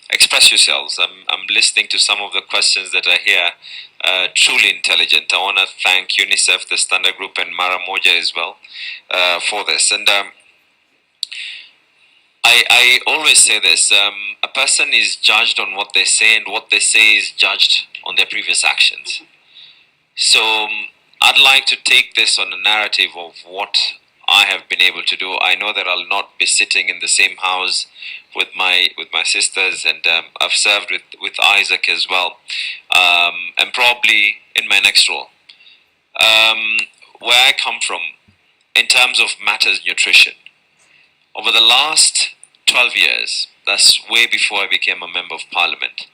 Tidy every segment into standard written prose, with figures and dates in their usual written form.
express yourselves. I'm listening to some of the questions that are here. Truly intelligent. I want to thank UNICEF, the Standard Group, and Mara Moja as well for this. And I always say this, a person is judged on what they say, and what they say is judged on their previous actions. So I'd like to take this on a narrative of what I have been able to do. I know that I'll not be sitting in the same house with my sisters, and I've served with Isaac as well, and probably in my next role. Where I come from, in terms of matters nutrition, over the last 12 years, that's way before I became a member of parliament,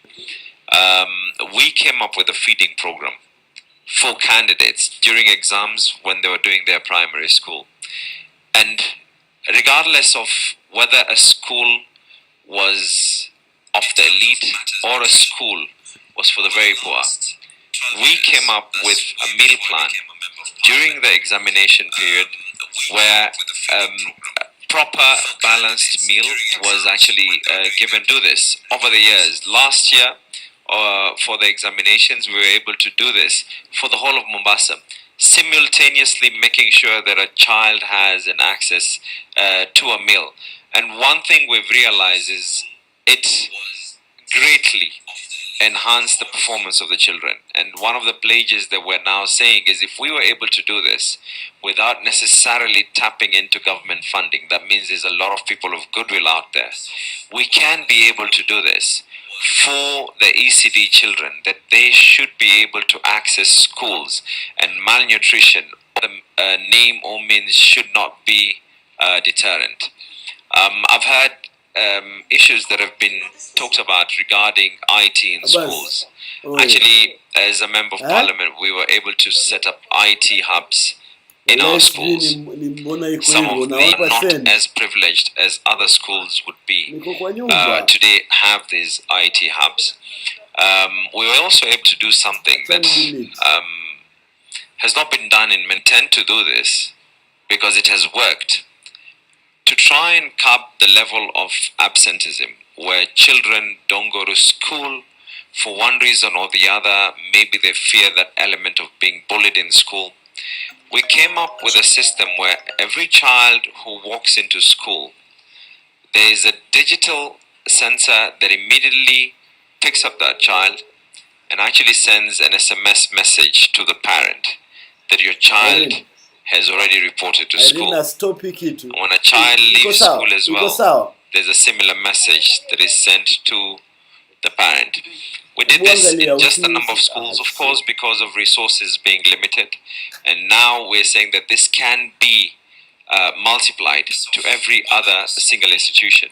we came up with a feeding program for candidates during exams when they were doing their primary school. And regardless of whether a school was of the elite or a school was for the very poor, we came up with a meal plan during the examination period where proper balanced meal was actually given to this over the years. Last year, for the examinations, we were able to do this for the whole of Mombasa, simultaneously making sure that a child has an access to a meal. And one thing we've realized is it greatly enhanced the performance of the children. And one of the pledges that we're now saying is, if we were able to do this without necessarily tapping into government funding, that means there's a lot of people of goodwill out there. We can be able to do this for the ECD children, that they should be able to access schools, and malnutrition, the name or means, should not be deterrent. I've had issues that have been talked about regarding IT in schools. Actually, as a member of parliament, we were able to set up IT hubs in our schools. Some of them not as privileged as other schools would be today have these IT hubs. We were also able to do something that has not been done in men. Tend to do this because it has worked, to try and curb the level of absenteeism, where children don't go to school for one reason or the other. Maybe they fear that element of being bullied in school. We came up with a system where every child who walks into school, there is a digital sensor that immediately picks up that child and actually sends an SMS message to the parent that your child has already reported to school. When a child leaves school as well, there's a similar message that is sent to the parent. We did this in just a number of schools, of course, because of resources being limited. And now we're saying that this can be multiplied to every other single institution.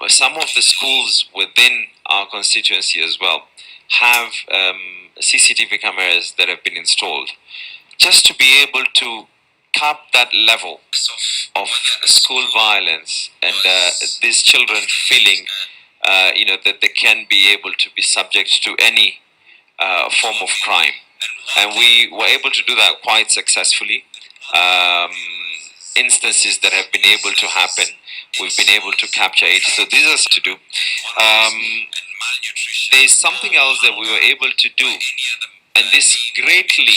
Some of the schools within our constituency as well have CCTV cameras that have been installed, just to be able to curb that level of school violence and these children feeling that they can be able to be subject to any form of crime. And we were able to do that quite successfully. Instances that have been able to happen, we've been able to capture it. So these are to do. There's something else that we were able to do, and this greatly,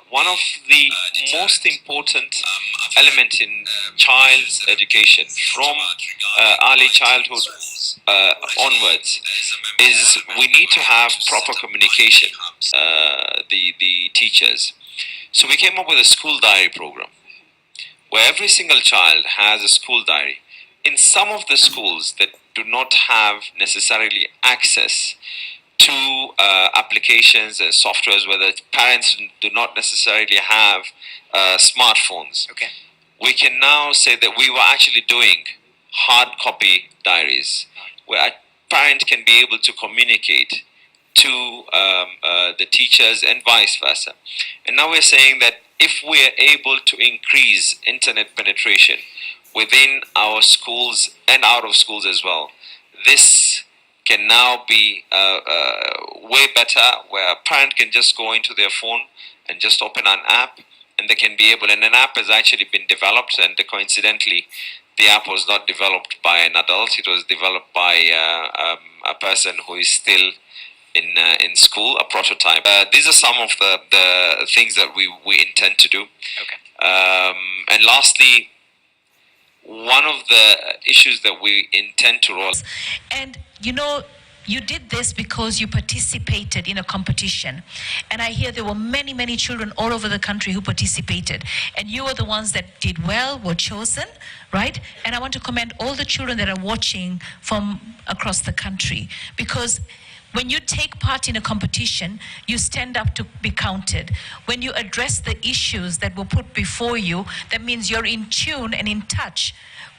one of the most important elements in child's education from early childhood onwards, is we need to have proper communication, the teachers. So we came up with a school diary program, where every single child has a school diary. In some of the schools that do not have necessarily access to applications and softwares, where the parents do not necessarily have smartphones, we can now say that we were actually doing hard copy diaries, where a parent can be able to communicate to the teachers and vice versa. And now we're saying that if we're able to increase internet penetration within our schools and out of schools as well, this can now be way better, where a parent can just go into their phone and just open an app, and they can be able, and an app has actually been developed, and coincidentally the app was not developed by an adult. It was developed by a person who is still in school, a prototype. These are some of the things that we intend to do. Okay. And lastly, one of the issues that we intend to roll. And you did this because you participated in a competition. And I hear there were many, many children all over the country who participated. And you were the ones that did well, were chosen, right? And I want to commend all the children that are watching from across the country. Because when you take part in a competition, you stand up to be counted. When you address the issues that were put before you, that means you're in tune and in touch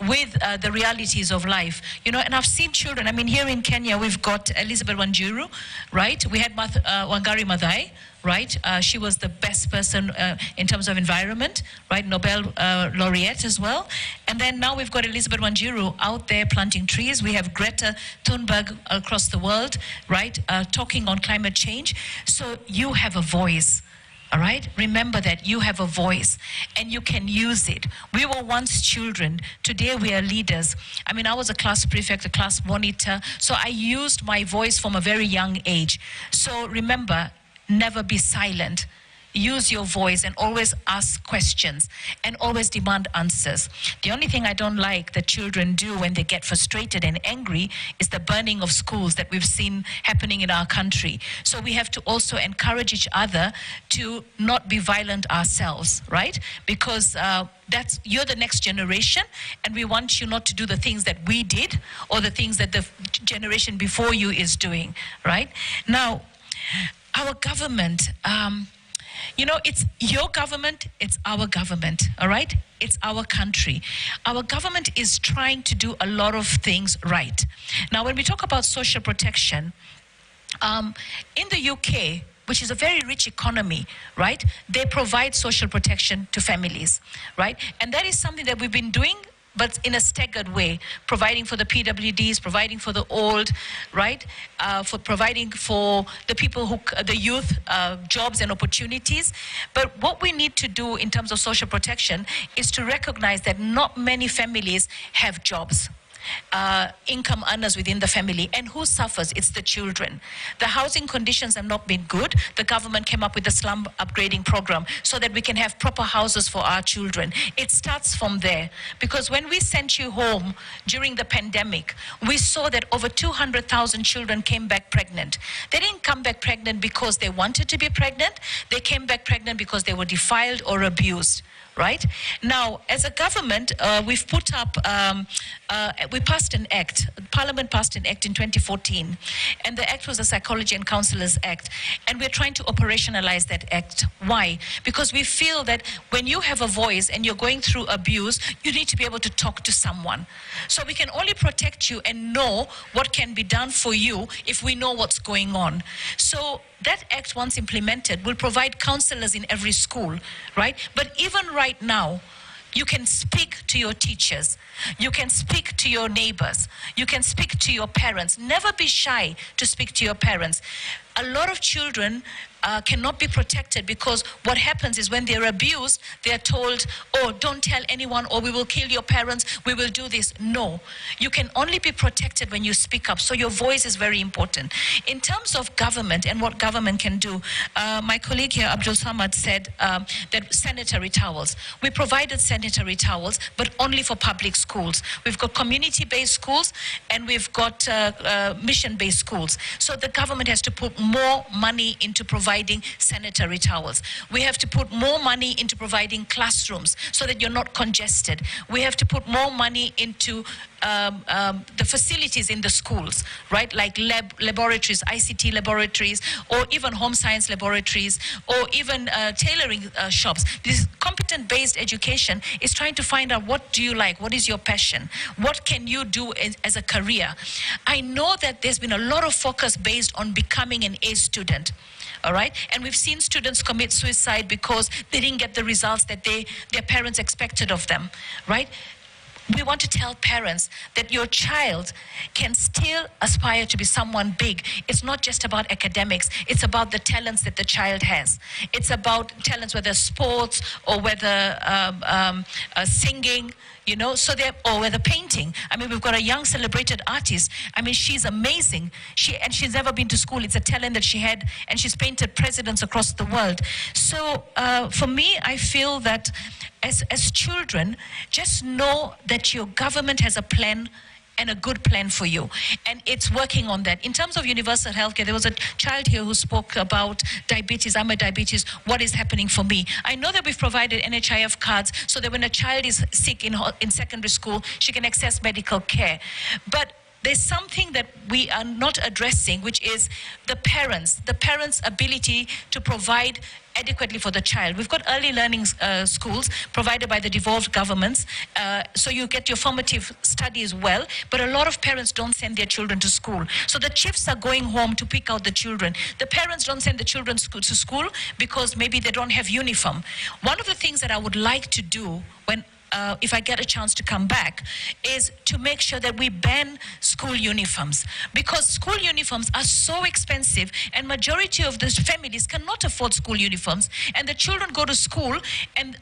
with the realities of life. And I've seen children, here in Kenya, we've got Elizabeth Wanjiru, right? We had Wangari Maathai, right? She was the best person in terms of environment, right? Nobel laureate as well. And then now we've got Elizabeth Wanjiru out there planting trees. We have Greta Thunberg across the world, right? Talking on climate change. So you have a voice. All right? Remember that you have a voice and you can use it. We were once children. Today we are leaders. I was a class prefect, a class monitor. So I used my voice from a very young age. So remember, never be silent. Use your voice and always ask questions and always demand answers. The only thing I don't like that children do when they get frustrated and angry is the burning of schools that we've seen happening in our country. So we have to also encourage each other to not be violent ourselves, right? Because you're the next generation, and we want you not to do the things that we did or the things that the generation before you is doing, right? Now, our government, it's your government, it's our government, all right? It's our country. Our government is trying to do a lot of things right. Now, when we talk about social protection, in the UK, which is a very rich economy, right? They provide social protection to families, right? And that is something that we've been doing, but in a staggered way, providing for the PWDs, providing for the old, right? For providing for the people the youth, jobs and opportunities. But what we need to do in terms of social protection is to recognize that not many families have jobs. Income earners within the family. And who suffers? It's the children. The housing conditions have not been good. The government came up with a slum upgrading program so that we can have proper houses for our children. It starts from there. Because when we sent you home during the pandemic, we saw that over 200,000 children came back pregnant. They didn't come back pregnant because they wanted to be pregnant. They came back pregnant because they were defiled or abused. Right? Now, as a government, we've put up, we passed an act. Parliament passed an act in 2014. And the act was the Psychology and Counselors Act. And we're trying to operationalize that act. Why? Because we feel that when you have a voice and you're going through abuse, you need to be able to talk to someone. So we can only protect you and know what can be done for you if we know what's going on. So that act, once implemented, will provide counselors in every school, right? But even right now, you can speak to your teachers. You can speak to your neighbors. You can speak to your parents. Never be shy to speak to your parents. A lot of children cannot be protected because what happens is when they're abused, they're told, oh, don't tell anyone, or we will kill your parents, we will do this. No, you can only be protected when you speak up. So your voice is very important. In terms of government and what government can do, my colleague here, Abdul Samad, said that sanitary towels. We provided sanitary towels, but only for public schools. We've got community-based schools and we've got mission-based schools. So the government has to put more money into providing sanitary towels. We have to put more money into providing classrooms so that you're not congested. We have to put more money into the facilities in the schools, right? Like laboratories, ICT laboratories, or even home science laboratories, or even tailoring shops. This competent-based education is trying to find out what do you like, what is your passion, what can you do as a career. I know that there's been a lot of focus based on becoming an A student. All right, and we've seen students commit suicide because they didn't get the results that their parents expected of them, right? We want to tell parents that your child can still aspire to be someone big. It's not just about academics. It's about the talents that the child has. It's about talents, whether sports or whether singing. you know, so they're, or with the painting. I mean, we've got a young celebrated artist. I mean, she's amazing. She's never been to school. It's a talent that she had, and she's painted presidents across the world. So for me, I feel that as children, just know that your government has a plan, and a good plan for you, and it's working on that. In terms of universal healthcare, there was a child here who spoke about diabetes. I'm a diabetes. What is happening for me? I know that we've provided NHIF cards so that when a child is sick in secondary school, she can access medical care. But there's something that we are not addressing, which is the parents' ability to provide adequately for the child. We've got early learning schools provided by the devolved governments, so you get your formative study as well, but a lot of parents don't send their children to school. So the chiefs are going home to pick out the children. The parents don't send the children to school because maybe they don't have uniform. One of the things that I would like to do when if I get a chance to come back, is to make sure that we ban school uniforms, because school uniforms are so expensive, and majority of the families cannot afford school uniforms, and the children go to school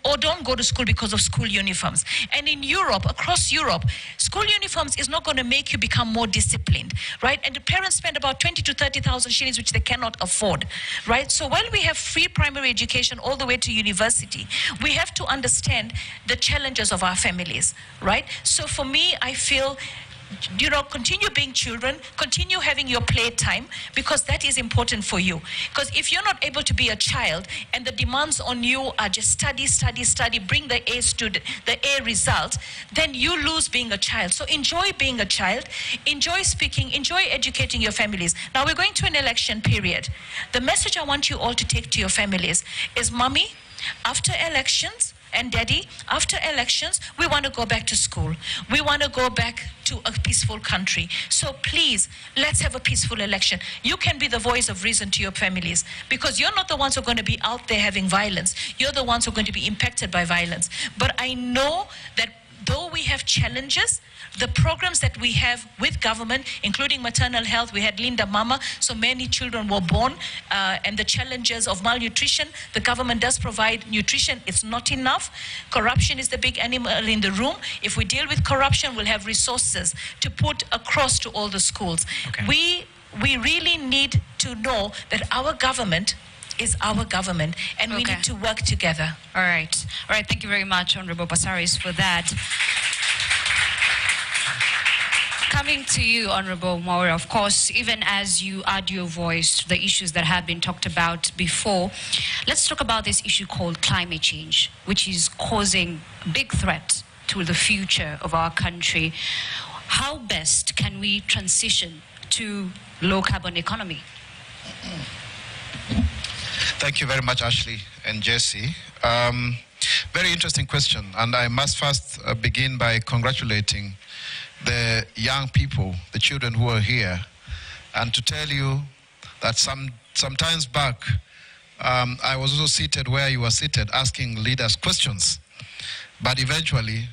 or don't go to school because of school uniforms. And in Europe, across Europe, school uniforms is not going to make you become more disciplined, right? And the parents spend about 20 to 30,000 shillings, which they cannot afford, right? So while we have free primary education all the way to university, we have to understand the challenges of our families, right? So for me, I feel, you know, continue being children, continue having your playtime, because that is important for you. Because if you're not able to be a child and the demands on you are just study, study, study, bring the A result, then you lose being a child. So enjoy being a child, enjoy speaking, enjoy educating your families. Now we're going to an election period. The message I want you all to take to your families is, mommy, after elections, and daddy, after elections, we want to go back to school. We want to go back to a peaceful country. So please, let's have a peaceful election. You can be the voice of reason to your families, because you're not the ones who are going to be out there having violence. You're the ones who are going to be impacted by violence. But I know that though we have challenges, the programs that we have with government, including maternal health, we had Linda Mama, so many children were born, and the challenges of malnutrition, the government does provide nutrition, it's not enough. Corruption is the big animal in the room. If we deal with corruption, we'll have resources to put across to all the schools. Okay. We really need to know that our government is our government, and we need to work together. All right, thank you very much, Honorable Pasaris, for that. Coming to you, Honorable Maura, of course, even as you add your voice to the issues that have been talked about before, let's talk about this issue called climate change, which is causing big threat to the future of our country. How best can we transition to low carbon economy? Thank you very much, Ashley and Jesse. Very interesting question, and I must first begin by congratulating the young people, the children who are here, and to tell you that some times back, I was also seated where you were seated, asking leaders questions, but eventually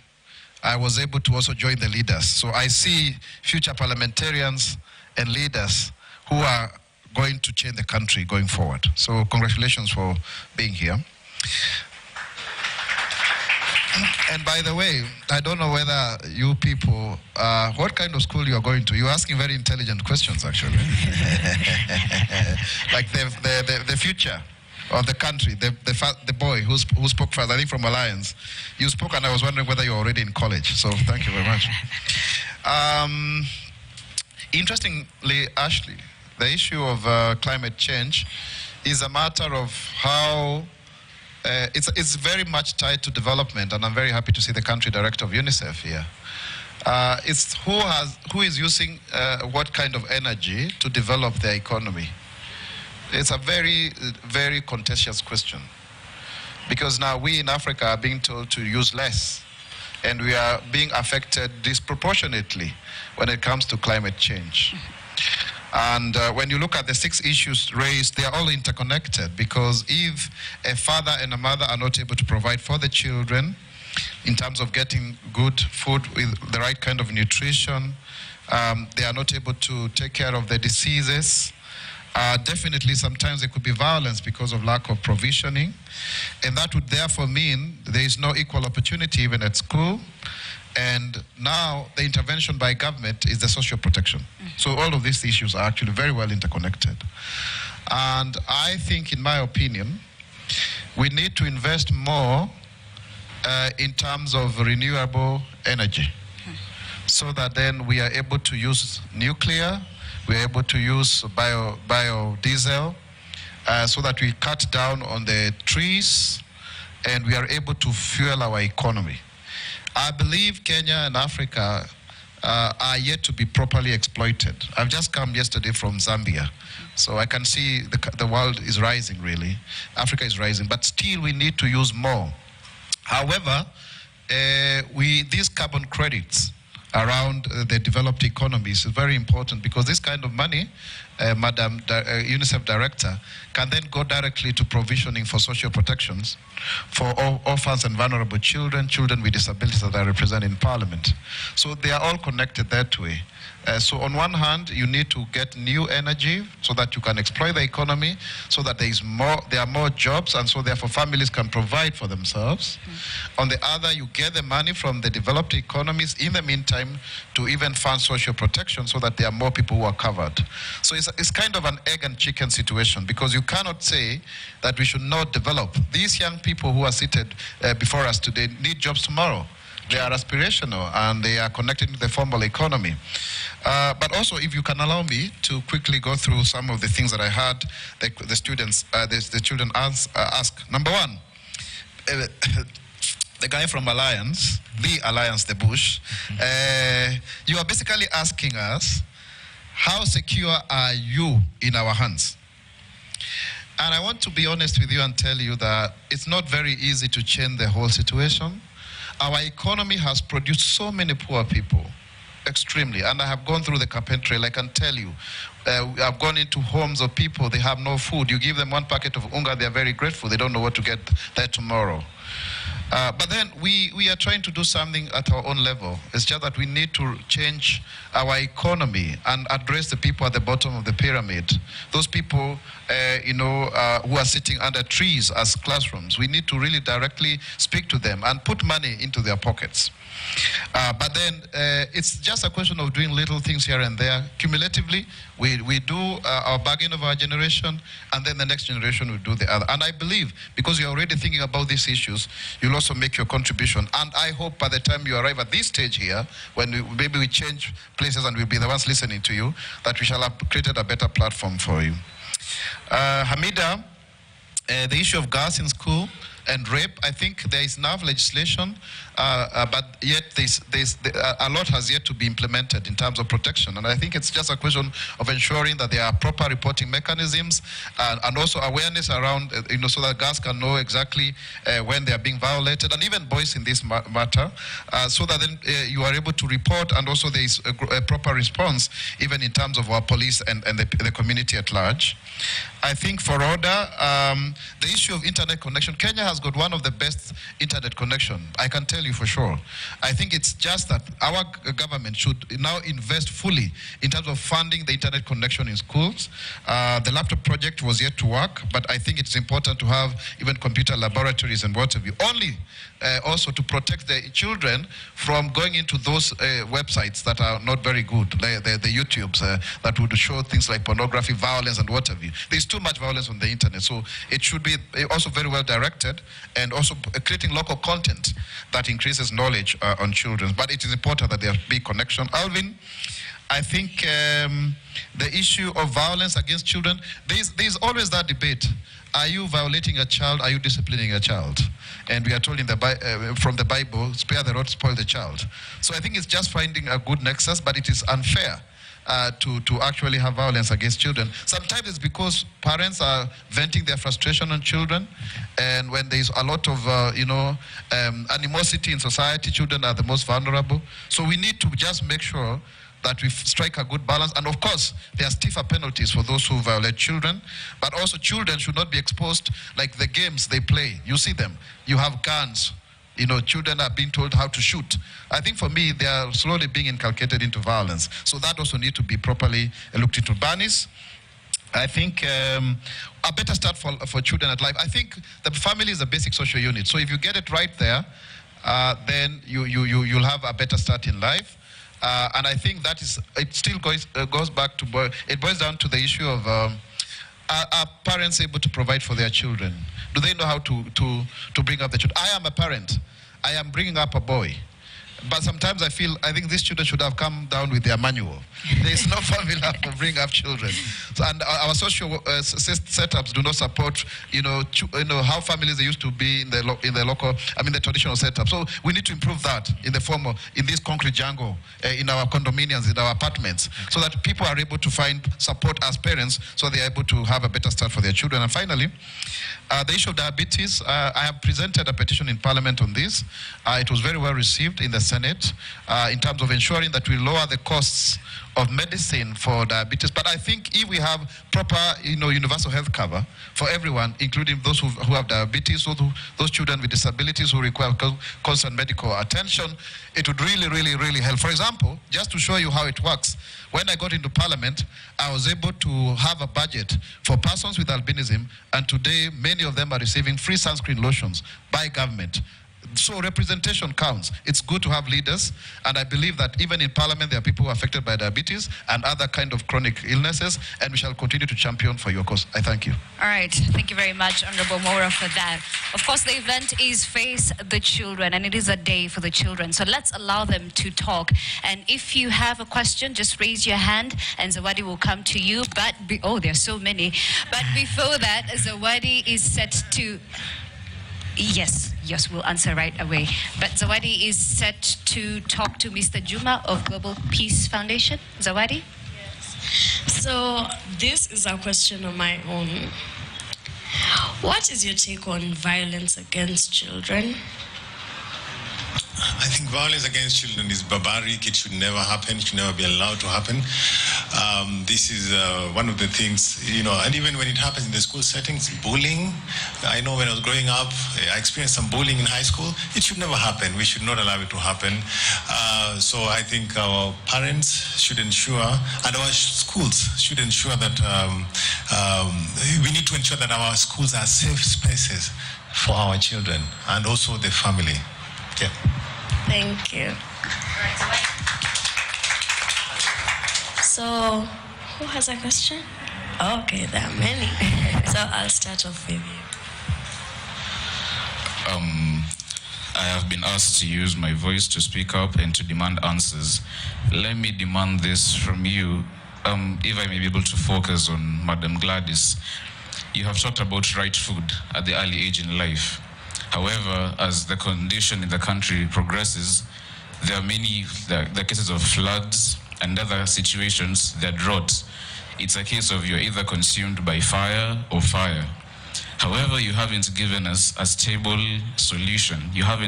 I was able to also join the leaders. So I see future parliamentarians and leaders who are going to change the country going forward. So congratulations for being here. And by the way, I don't know whether you people, what kind of school you are going to. You're asking very intelligent questions, actually. Like the future of the country, the boy who spoke first, I think from Alliance. You spoke, and I was wondering whether you're already in college. So thank you very much. Interestingly, Ashley, the issue of climate change is a matter of how it's very much tied to development, and I'm very happy to see the country director of UNICEF here. It's who is using what kind of energy to develop their economy. It's a very, very contentious question, because now we in Africa are being told to use less, and we are being affected disproportionately when it comes to climate change. And when you look at the 6 issues raised, they are all interconnected, because if a father and a mother are not able to provide for the children in terms of getting good food with the right kind of nutrition, they are not able to take care of the diseases. Definitely, sometimes there could be violence because of lack of provisioning, and that would therefore mean there is no equal opportunity even at school, And now the intervention by government is the social protection. So all of these issues are actually very well interconnected. And I think, in my opinion, we need to invest more in terms of renewable energy, so that then we are able to use nuclear, we are able to use biodiesel, so that we cut down on the trees and we are able to fuel our economy. I believe Kenya and Africa are yet to be properly exploited. I've just come yesterday from Zambia, so I can see the world is rising, really. Africa is rising, but still we need to use more. However, these carbon credits around the developed economies is very important, because this kind of money, Madam UNICEF Director, can then go directly to provisioning for social protections for orphans and vulnerable children, children with disabilities that are represented in Parliament. So they are all connected that way. So on one hand, you need to get new energy so that you can exploit the economy, so that there are more jobs, and so therefore families can provide for themselves. On the other, you get the money from the developed economies in the meantime to even fund social protection, so that there are more people who are covered. So it's kind of an egg and chicken situation, because you cannot say that we should not develop. These young people who are seated before us today need jobs tomorrow. They are aspirational and they are connected to the formal economy. But also, if you can allow me to quickly go through some of the things that I heard the children ask. Number one, the guy from Alliance, the Bush, you are basically asking us, how secure are you in our hands? And I want to be honest with you and tell you that it's not very easy to change the whole situation. Our economy has produced so many poor people, extremely. And I have gone through the carpentry, I can tell you. I've gone into homes of people, they have no food. You give them one packet of unga, they are very grateful. They don't know what to get there tomorrow. But then we are trying to do something at our own level. It's just that we need to change our economy and address the people at the bottom of the pyramid. Those people, who are sitting under trees as classrooms. We need to really directly speak to them and put money into their pockets. But then it's just a question of doing little things here and there. Cumulatively, we do our bargain of our generation, and then the next generation will do the other. And I believe, because you're already thinking about these issues, you'll also make your contribution. And I hope by the time you arrive at this stage here, when maybe we change places and we'll be the ones listening to you, that we shall have created a better platform for you. Hamida, the issue of girls in school and rape, I think there is enough legislation, but yet a lot has yet to be implemented in terms of protection. And I think it's just a question of ensuring that there are proper reporting mechanisms and also awareness around, so that girls can know exactly when they are being violated, and even boys in this matter, so that then you are able to report, and also there is a proper response, even in terms of our police and the community at large. I think for order, the issue of internet connection, Kenya has got one of the best internet connection, I can tell you for sure. I think it's just that our government should now invest fully in terms of funding the internet connection in schools. The laptop project was yet to work, but I think it's important to have even computer laboratories and what have you. Only also to protect the children from going into those websites that are not very good, the YouTubes that would show things like pornography, violence, and what have you. There's too much violence on the internet, so it should be also very well directed, and also creating local content that increases knowledge on children. But it is important that there be connection. Alvin, I think the issue of violence against children, there's always that debate. Are you violating a child? Are you disciplining a child? And we are told from the Bible, spare the rod, spoil the child. So I think it's just finding a good nexus, but it is unfair to actually have violence against children. Sometimes it's because parents are venting their frustration on children, and when there's a lot of animosity in society, children are the most vulnerable. So we need to just make sure that we strike a good balance. And of course, there are stiffer penalties for those who violate children, but also children should not be exposed like the games they play. You see them, you have guns, children are being told how to shoot. I think for me, they are slowly being inculcated into violence. So that also needs to be properly looked into. Banis, I think a better start for children at life. I think the family is a basic social unit. So if you get it right there, then you'll have a better start in life. And I think that is, it still goes back to, it boils down to the issue of, are parents able to provide for their children? Do they know how to bring up the children? I am a parent. I am bringing up a boy. But sometimes I think these children should have come down with their manual. There is no formula to bring up children. So, and our social setups do not support, how families they used to be in the local, the traditional setup. So we need to improve that in the form of, in this concrete jungle, in our condominiums, in our apartments, so that people are able to find support as parents, so they are able to have a better start for their children. And finally, the issue of diabetes, I have presented a petition in Parliament on this. It was very well received in the Senate in terms of ensuring that we lower the costs of medicine for diabetes. But I think if we have proper, universal health cover for everyone, including those who have diabetes, those children with disabilities who require constant medical attention, it would really, really, really help. For example, just to show you how it works, when I got into Parliament, I was able to have a budget for persons with albinism, and today many of them are receiving free sunscreen lotions by government. So representation counts. It's good to have leaders, and I believe that even in Parliament there are people who are affected by diabetes and other kind of chronic illnesses, and we shall continue to champion for your cause. I thank you. All right, thank you very much, Honorable Maura, for that. Of course, the event is Face the Children, and it is a day for the children. So let's allow them to talk. And if you have a question, just raise your hand, and Zawadi will come to you. But there are so many. But before that, Zawadi is set to. Yes, we'll answer right away. But Zawadi is set to talk to Mr. Juma of Global Peace Foundation. Zawadi? Yes. So this is a question of my own. What is your take on violence against children? I think violence against children is barbaric. It should never happen. It should never be allowed to happen. This is one of the things, and even when it happens in the school settings, bullying. I know when I was growing up, I experienced some bullying in high school. It should never happen. We should not allow it to happen. So I think our parents should ensure, and our schools should ensure that we need to ensure that our schools are safe spaces for our children and also the family. Yeah. Thank you. So, who has a question? Okay, there are many. So I'll start off with you. I have been asked to use my voice to speak up and to demand answers. Let me demand this from you, if I may be able to focus on Madam Gladys. You have talked about right food at the early age in life. However, as the condition in the country progresses, there are many the cases of floods and other situations that drought. It's a case of you're either consumed by fire or fire. However, you haven't given us a stable solution. You have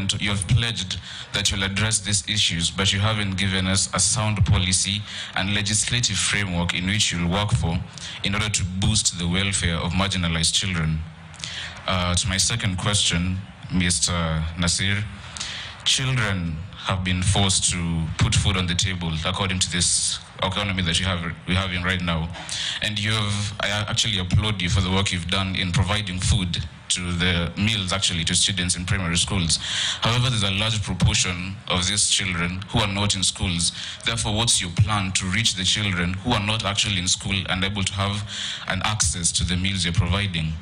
pledged that you'll address these issues, but you haven't given us a sound policy and legislative framework in which you'll work for in order to boost the welfare of marginalized children. To my second question, Mr. Nasir, children have been forced to put food on the table according to this economy that we're having right now. And I actually applaud you for the work you've done in providing food to the meals to students in primary schools. However, there's a large proportion of these children who are not in schools. Therefore, what's your plan to reach the children who are not actually in school and able to have an access to the meals you're providing?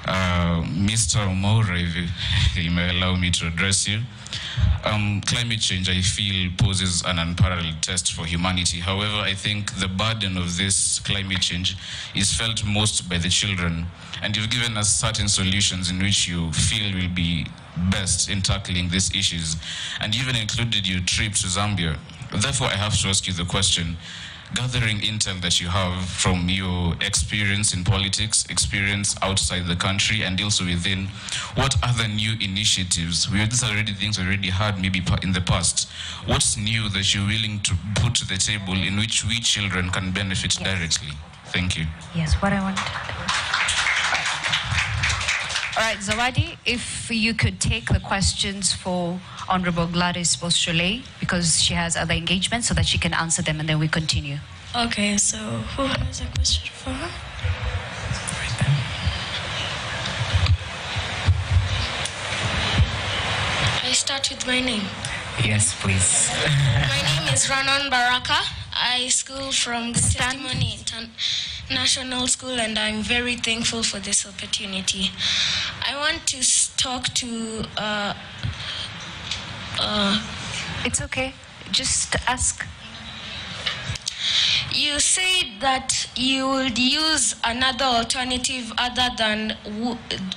Mr. Maura, if you may allow me to address you. Climate change, I feel, poses an unparalleled test for humanity. However, I think the burden of this climate change is felt most by the children. And you've given us certain solutions in which you feel will be best in tackling these issues. And even included your trip to Zambia. Therefore, I have to ask you the question, gathering intel that you have from your experience in politics, experience outside the country, and also within, what other new initiatives, these are already things we already had maybe in the past, what's new that you're willing to put to the table in which we children can benefit directly? Thank you. Yes, what I want to do. All right, Zawadi, if you could take the questions for Honorable Gladys Boschole, because she has other engagements, so that she can answer them, and then we continue. Okay, so who has a question for her? I start with my name? Yes, please. My name is Ranon Baraka. I school from the Testimony International School, and I'm very thankful for this opportunity. I want to talk to. It's okay. Just ask. You said that you would use another alternative other than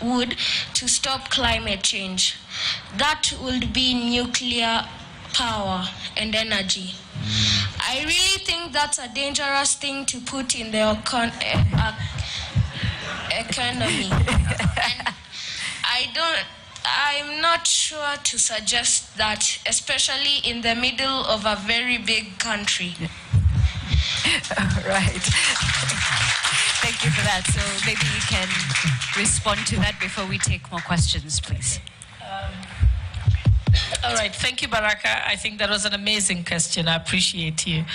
wood to stop climate change. That would be nuclear power and energy. I really think that's a dangerous thing to put in the economy. And I'm not sure to suggest that, especially in the middle of a very big country. Right. Thank you for that. So maybe you can respond to that before we take more questions, please. All right, thank you, Baraka. I think that was an amazing question. I appreciate you.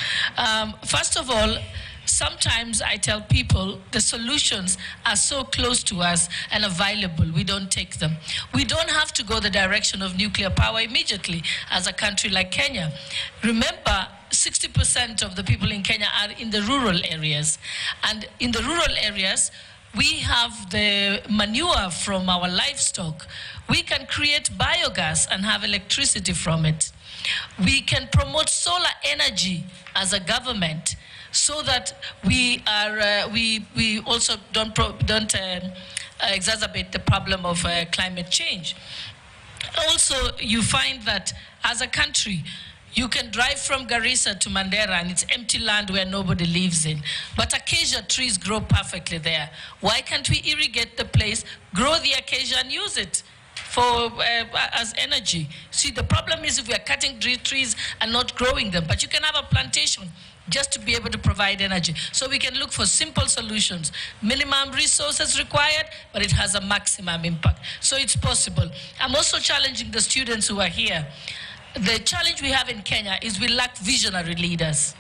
First of all, sometimes I tell people the solutions are so close to us and available, we don't take them. We don't have to go the direction of nuclear power immediately as a country like Kenya. Remember, 60% of the people in Kenya are in the rural areas. And in the rural areas, we have the manure from our livestock. We can create biogas and have electricity from it. We can promote solar energy as a government so that we also don't exacerbate the problem of climate change. Also, you find that as a country, you can drive from Garissa to Mandera and it's empty land where nobody lives in. But acacia trees grow perfectly there. Why can't we irrigate the place, grow the acacia and use it for as energy? See, the problem is if we are cutting trees and not growing them, but you can have a plantation just to be able to provide energy. So we can look for simple solutions. Minimum resources required, but it has a maximum impact. So it's possible. I'm also challenging the students who are here. The challenge we have in Kenya is we lack visionary leaders.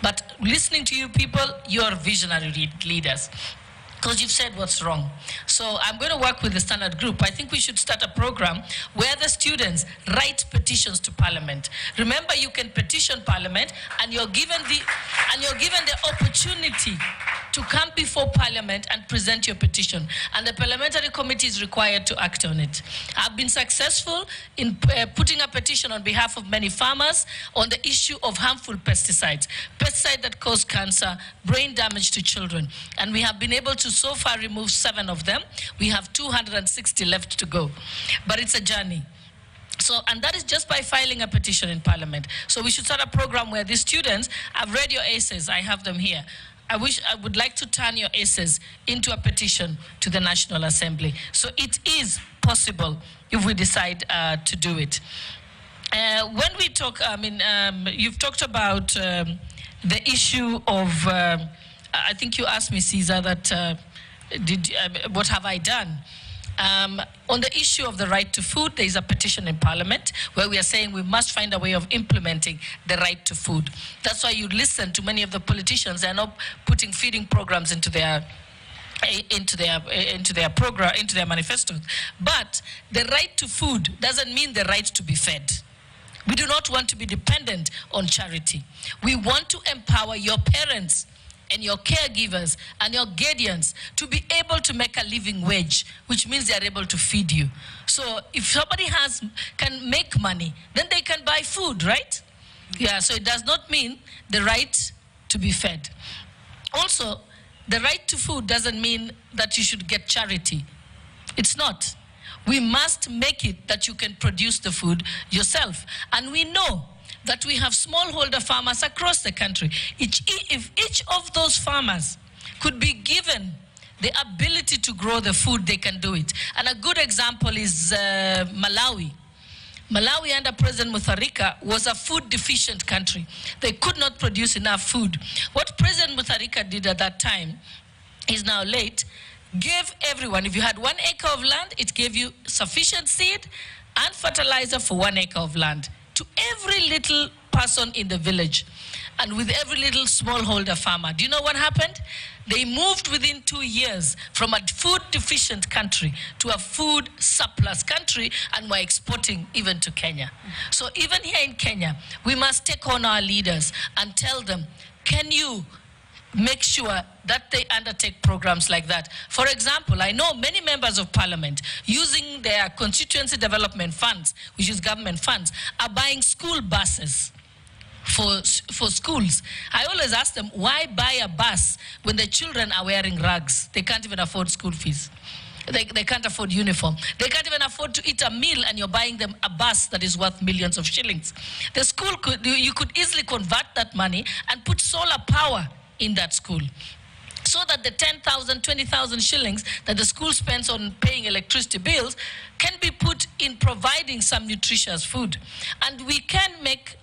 But listening to you people, you're visionary leaders, because you've said what's wrong. So I'm going to work with the Standard Group. I think we should start a program where the students write petitions to Parliament. Remember, you can petition Parliament, and you're given the opportunity to come before Parliament and present your petition. And the parliamentary committee is required to act on it. I've been successful in putting a petition on behalf of many farmers on the issue of harmful pesticides. Pesticides that cause cancer, brain damage to children. And we have been able to so far remove 7 of them. We have 260 left to go. But it's a journey. So, and that is just by filing a petition in Parliament. So we should start a program where the students, I've read your essays, I have them here. I would like to turn your essays into a petition to the National Assembly. So it is possible if we decide to do it. When we talk, you've talked about the issue of, I think you asked me, Caesar, that what have I done? On the issue of the right to food, there is a petition in Parliament where we are saying we must find a way of implementing the right to food. That's why you listen to many of the politicians. They're not putting feeding programs into their program, into their manifestos. But the right to food doesn't mean the right to be fed. We do not want to be dependent on charity. We want to empower your parents and your caregivers and your guardians to be able to make a living wage, which means they are able to feed you. So if somebody can make money, then they can buy food, right? Yeah, so it does not mean the right to be fed. Also, the right to food doesn't mean that you should get charity. It's not. We must make it that you can produce the food yourself. And we know that we have smallholder farmers across the country. If each of those farmers could be given the ability to grow the food, they can do it. And a good example is Malawi. Malawi under President Mutharika was a food deficient country. They could not produce enough food. What President Mutharika did at that time, he's now late, gave everyone, if you had 1 acre of land, it gave you sufficient seed and fertilizer for 1 acre of land to every little person in the village. and with every little smallholder farmer. Do you know what happened? They moved within 2 years from a food deficient country to a food surplus country, and were exporting even to Kenya. So even here in Kenya, we must take on our leaders and tell them, can you make sure that they undertake programs like that? For example, I know many members of parliament, using their constituency development funds, which is government funds, are buying school buses for schools. I always ask them, why buy a bus when the children are wearing rags? They can't even afford school fees. They can't afford uniform. They can't even afford to eat a meal, and you're buying them a bus that is worth millions of shillings. The school you could easily convert that money and put solar power in that school, so that the 10,000, 20,000 shillings that the school spends on paying electricity bills can be put in providing some nutritious food. And we can make,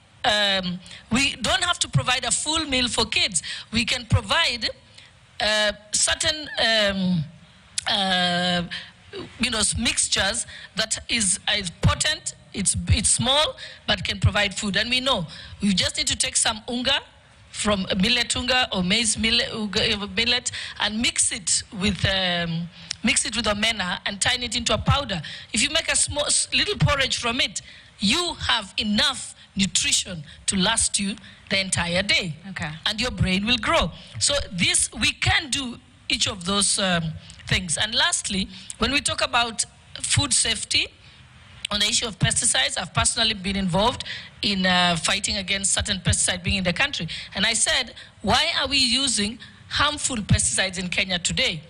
we don't have to provide a full meal for kids. We can provide certain mixtures that is potent, it's small, but can provide food. And we know we just need to take some unga, from millet unga or maize millet, and mix it with omena and turn it into a powder. If you make a small little porridge from it, you have enough nutrition to last you the entire day. Okay. And your brain will grow. So this, we can do each of those things. And lastly, when we talk about food safety, on the issue of pesticides, I've personally been involved in fighting against certain pesticides being in the country. And I said, why are we using harmful pesticides in Kenya today?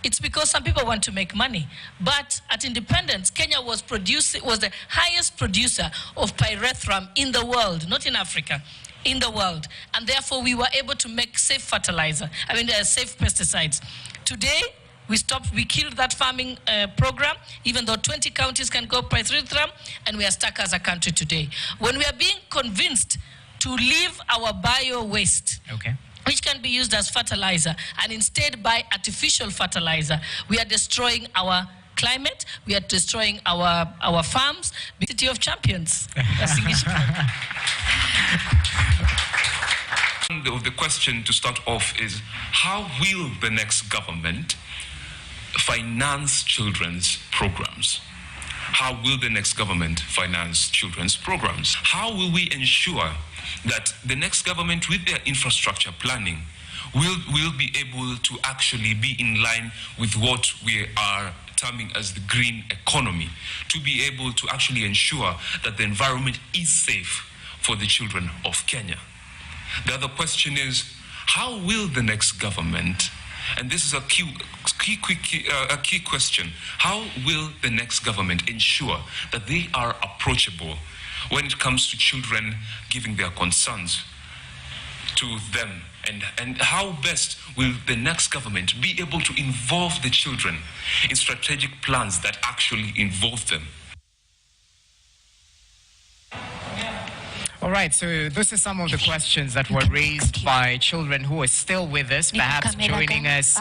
It's because some people want to make money. But at independence, Kenya was the highest producer of pyrethrum in the world, not in Africa, in the world. And therefore, we were able to make safe fertilizer, safe pesticides. Today, we killed that farming program, even though 20 counties can go pyrethrum, and we are stuck as a country today. When we are being convinced to leave our bio waste, which can be used as fertilizer, and instead buy artificial fertilizer, we are destroying our climate, we are destroying our farms. City of champions. The question to start off is, how will the next government finance children's programs? How will the next government finance children's programs? How will we ensure that the next government, with their infrastructure planning, will be able to actually be in line with what we are terming as the green economy, to be able to actually ensure that the environment is safe for the children of Kenya? The other question is, how will the next government, and this is a key question, how will the next government ensure that they are approachable when it comes to children giving their concerns to them? And how best will the next government be able to involve the children in strategic plans that actually involve them? All right, so those are some of the questions that were raised by children who are still with us, perhaps joining us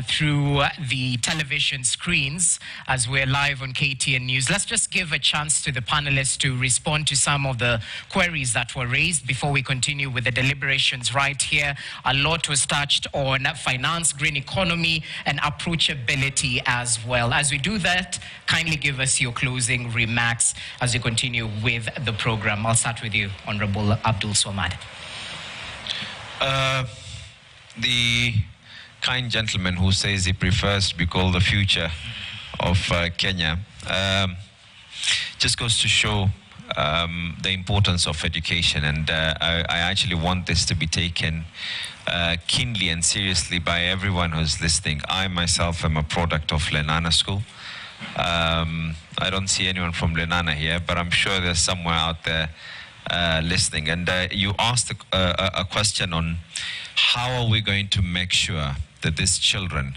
through the television screens as we're live on KTN News. Let's just give a chance to the panelists to respond to some of the queries that were raised before we continue with the deliberations right here. A lot was touched on finance, green economy, and approachability as well. As we do that, kindly give us your closing remarks as we continue with the program. I'll start with you, Honorable Abdul Swamad. The kind gentleman who says he prefers to be called the future of Kenya just goes to show the importance of education, and I actually want this to be taken keenly and seriously by everyone who's listening. I myself am a product of Lenana School. I don't see anyone from Lenana here, but I'm sure there's somewhere out there listening. And you asked a question on how are we going to make sure that these children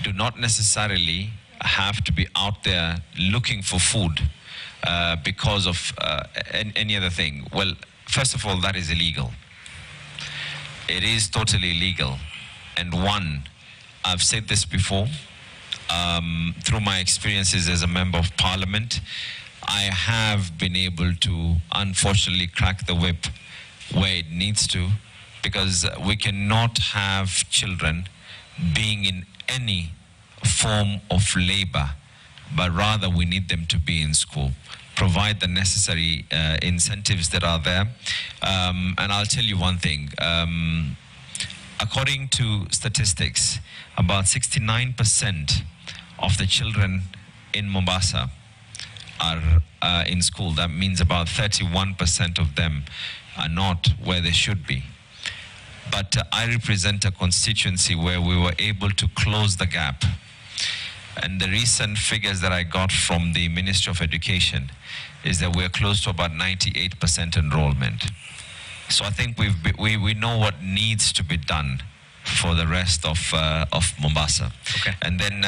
do not necessarily have to be out there looking for food because of any other thing. Well, first of all, that is illegal. It is totally illegal. And one, I've said this before, through my experiences as a member of parliament, I have been able to unfortunately crack the whip where it needs to, because we cannot have children being in any form of labor, but rather we need them to be in school. Provide the necessary incentives that are there. And I'll tell you one thing. According to statistics, about 69% of the children in Mombasa are in school. That means about 31% of them are not where they should be. But I represent a constituency where we were able to close the gap. And the recent figures that I got from the Ministry of Education is that we're close to about 98% enrollment. So I think we know what needs to be done for the rest of Mombasa. Okay. And then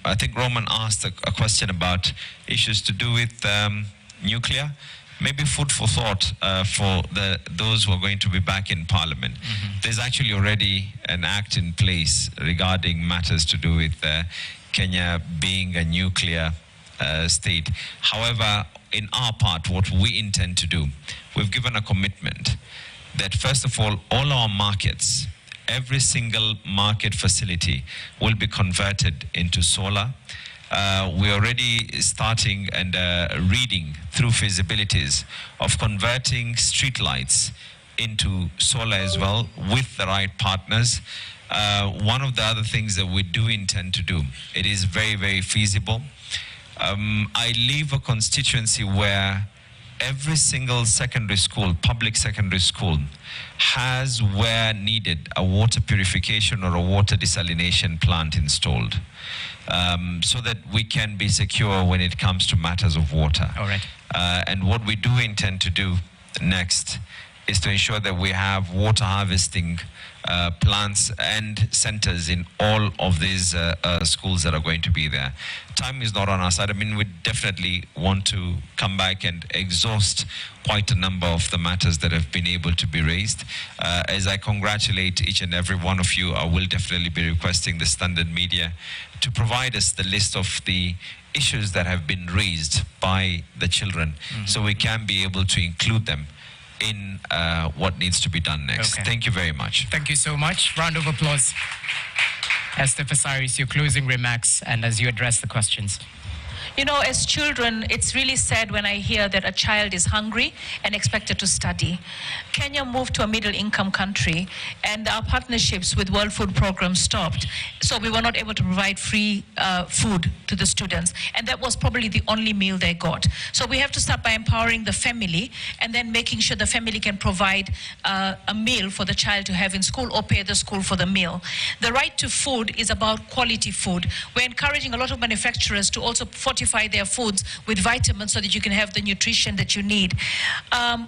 I think Roman asked a question about issues to do with nuclear. Maybe food for thought for those who are going to be back in Parliament. There's actually already an act in place regarding matters to do with Kenya being a nuclear state. However, in our part, what we intend to do, we've given a commitment that first of all our markets, every single market facility will be converted into solar. We're already starting and reading through feasibilities of converting street lights into solar as well with the right partners. One of the other things that we do intend to do, it is very, very feasible. I live a constituency where every single secondary school, public secondary school, has where needed a water purification or a water desalination plant installed, so that we can be secure when it comes to matters of water. All right. And what we do intend to do next is to ensure that we have water harvesting plants and centers in all of these schools that are going to be there. Time is not on our side. I mean, we definitely want to come back and exhaust quite a number of the matters that have been able to be raised. As I congratulate each and every one of you, I will definitely be requesting the Standard Media to provide us the list of the issues that have been raised by the children, so we can be able to include them in what needs to be done next. Okay. Thank you very much. Thank you so much. Round of applause. Esther Fasaris, your closing remarks and as you address the questions. You know, as children, it's really sad when I hear that a child is hungry and expected to study. Kenya moved to a middle-income country, and our partnerships with World Food Program stopped. So we were not able to provide free food to the students, and that was probably the only meal they got. So we have to start by empowering the family, and then making sure the family can provide a meal for the child to have in school or pay the school for the meal. The right to food is about quality food. We're encouraging a lot of manufacturers to also fortify their foods with vitamins so that you can have the nutrition that you need.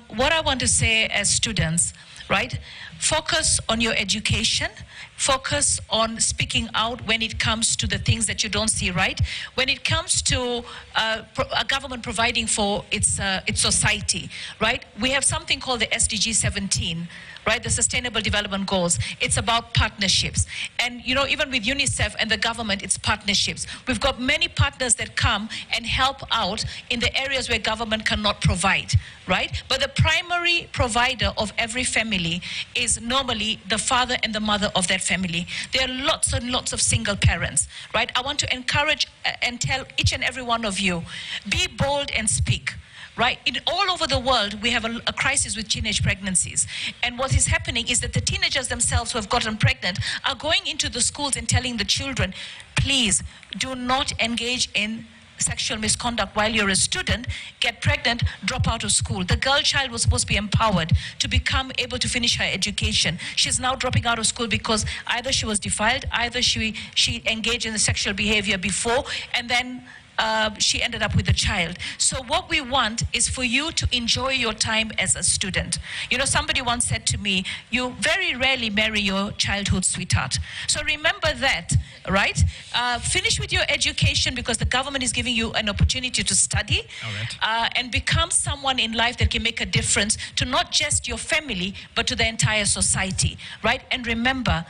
What I want to say as students, right? Focus on your education. Focus on speaking out when it comes to the things that you don't see right. When it comes to a government providing for its society, right? We have something called the SDG 17. Right, the Sustainable Development Goals. It's about partnerships. And, you know, even with UNICEF and the government, it's partnerships. We've got many partners that come and help out in the areas where government cannot provide, right? But the primary provider of every family is normally the father and the mother of that family. There are lots and lots of single parents, right? I want to encourage and tell each and every one of you, be bold and speak. Right? All over the world, we have a crisis with teenage pregnancies. And what is happening is that the teenagers themselves who have gotten pregnant are going into the schools and telling the children, please do not engage in sexual misconduct while you're a student, get pregnant, drop out of school. The girl child was supposed to be empowered to become able to finish her education. She's now dropping out of school because either she was defiled, either she engaged in the sexual behavior before, and then she ended up with a child. So what we want is for you to enjoy your time as a student. You know, somebody once said to me, you very rarely marry your childhood sweetheart. So remember that, right? Finish with your education because the government is giving you an opportunity to study. All right. And become someone in life that can make a difference to not just your family, but to the entire society, right? And remember,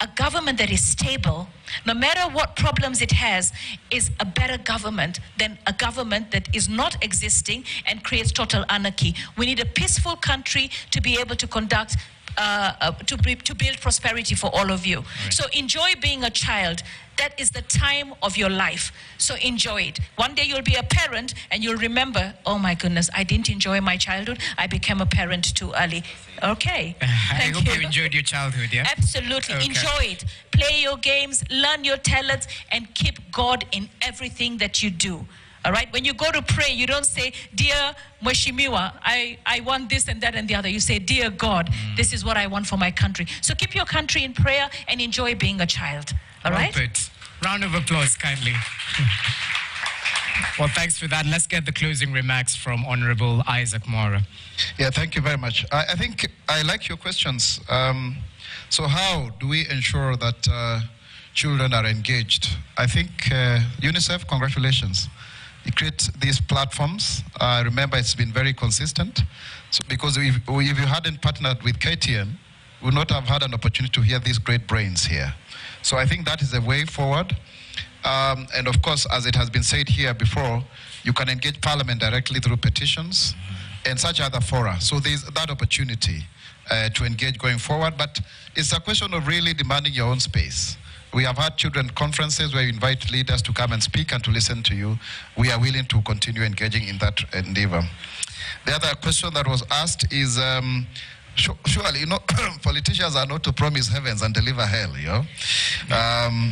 a government that is stable, no matter what problems it has, is a better government than a government that is not existing and creates total anarchy. We need a peaceful country to be able to conduct to build prosperity for all of you. Right. So enjoy being a child. That is the time of your life. So enjoy it. One day you'll be a parent and you'll remember, oh my goodness, I didn't enjoy my childhood. I became a parent too early. Okay. I hope you enjoyed your childhood, yeah? Absolutely. Okay. Enjoy it. Play your games, learn your talents, and keep God in everything that you do. All right? When you go to pray, you don't say, dear Mheshimiwa, I want this and that and the other. You say, dear God, this is what I want for my country. So keep your country in prayer and enjoy being a child. All right? Round of applause, kindly. Well, thanks for that. Let's get the closing remarks from Honorable Isaac Mora. Yeah, thank you very much. I think I like your questions. So how do we ensure that children are engaged? I think UNICEF, congratulations. You create these platforms. Remember, it's been very consistent. So because if you hadn't partnered with KTN, we would not have had an opportunity to hear these great brains here. So I think that is a way forward. And of course, as it has been said here before, you can engage Parliament directly through petitions and such other fora. So there's that opportunity to engage going forward. But it's a question of really demanding your own space. We have had children conferences where you invite leaders to come and speak and to listen to you. We are willing to continue engaging in that endeavor. The other question that was asked is, surely, you know, politicians are not to promise heavens and deliver hell, you know?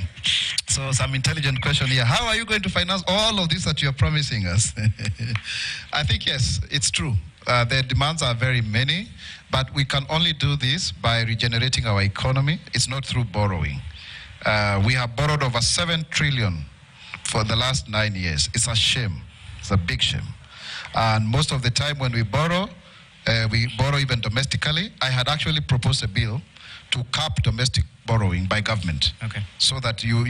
So some intelligent question here. How are you going to finance all of this that you're promising us? I think, yes, it's true. The demands are very many, but we can only do this by regenerating our economy. It's not through borrowing. We have borrowed over 7 trillion for the last 9 years. It's a shame. It's a big shame. And most of the time when we borrow even domestically. I had actually proposed a bill to cap domestic borrowing by government, so that you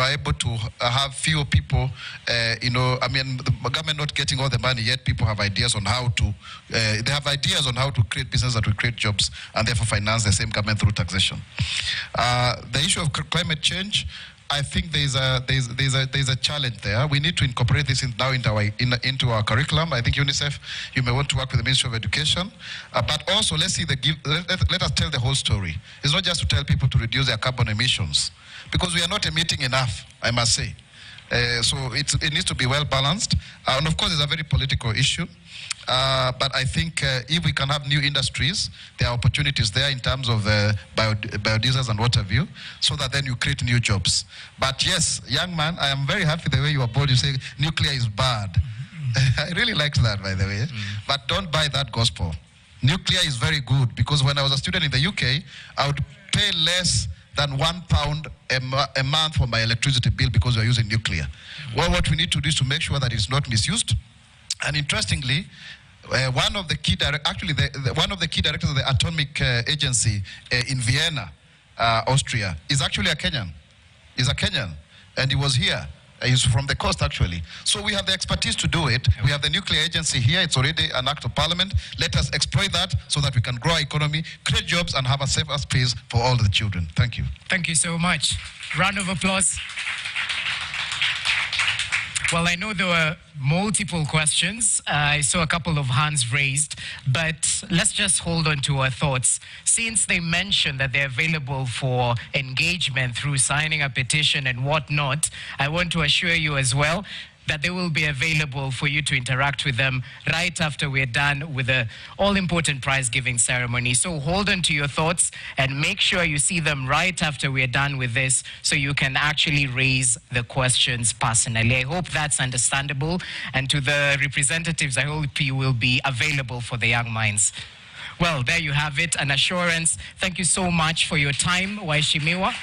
are able to have fewer people, I mean, the government not getting all the money, yet people have ideas on how to, they have ideas on how to create business that will create jobs and therefore finance the same government through taxation. The issue of climate change, I think there's a challenge there. We need to incorporate this now into our curriculum. I think UNICEF, you may want to work with the Ministry of Education, but also let us tell the whole story. It's not just to tell people to reduce their carbon emissions, because we are not emitting enough, I must say. So it needs to be well balanced, and of course it's a very political issue. But I think if we can have new industries, there are opportunities there in terms of biodiesels and what have you, so that then you create new jobs. But yes, young man, I am very happy the way you are bold. You say nuclear is bad. I really liked that, by the way. But don't buy that gospel. Nuclear is very good, because when I was a student in the UK, I would pay less than £1 a month for my electricity bill because we are using nuclear. Well, what we need to do is to make sure that it's not misused. And interestingly, one of the key one of the key directors of the Atomic Agency in Vienna, Austria, is actually a Kenyan. He's a Kenyan, and he was here. He's from the coast, actually. So we have the expertise to do it. We have the nuclear agency here. It's already an act of parliament. Let us exploit that so that we can grow our economy, create jobs, and have a safer space for all the children. Thank you. Thank you so much. Round of applause. Well, I know there were multiple questions. I saw a couple of hands raised, but let's just hold on to our thoughts. Since they mentioned that they're available for engagement through signing a petition and whatnot, I want to assure you as well that they will be available for you to interact with them right after we're done with the all-important prize-giving ceremony. So hold on to your thoughts and make sure you see them right after we're done with this, so you can actually raise the questions personally. I hope that's understandable. And to the representatives, I hope you will be available for the young minds. Well, there you have it, an assurance. Thank you so much for your time, Waheshimiwa.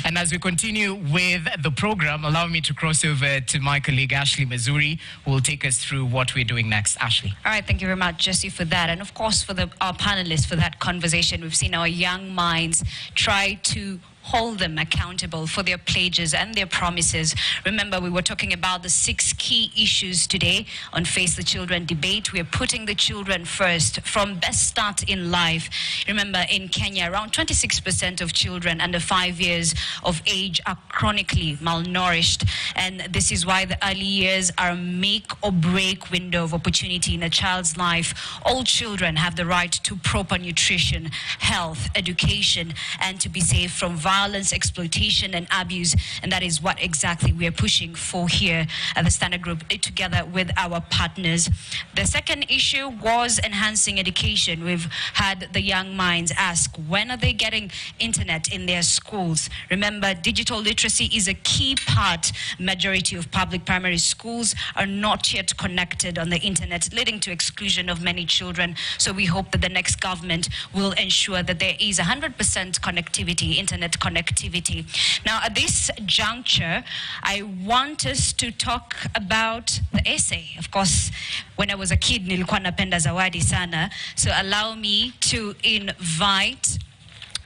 And as we continue with the program, allow me to cross over to my colleague Ashley Mazuri, who will take us through what we're doing next. Ashley. All right, thank you very much, Jesse, for that. And of course, for our panelists for that conversation. We've seen our young minds try to hold them accountable for their pledges and their promises. Remember, we were talking about the 6 key issues today on Face the Children debate. We are putting the children first from best start in life. Remember, in Kenya, around 26% of children under 5 years of age are chronically malnourished. And this is why the early years are a make or break window of opportunity in a child's life. All children have the right to proper nutrition, health, education, and to be safe from violence, exploitation, and abuse. And that is what exactly we are pushing for here at the Standard Group, together with our partners. The second issue was enhancing education. We've had the young minds ask, when are they getting internet in their schools? Remember, digital literacy is a key part. Majority of public primary schools are not yet connected on the internet, leading to exclusion of many children. So we hope that the next government will ensure that there is 100% connectivity, internet connectivity. Now, at this juncture, I want us to talk about the essay. Of course, when I was a kid, nilikuwa napenda zawadi sana. So allow me to invite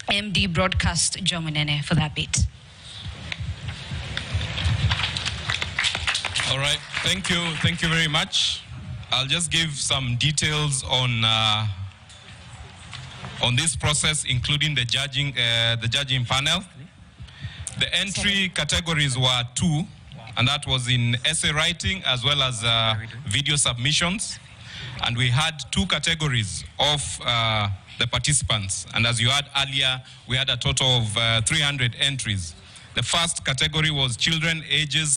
MD Broadcast Jomunene for that bit. All right, thank you very much. I'll just give some details on this process, including the judging panel. The entry categories were 2, and that was in essay writing as well as video submissions. And we had 2 categories of the participants. And as you heard earlier, we had a total of 300 entries. The first category was children ages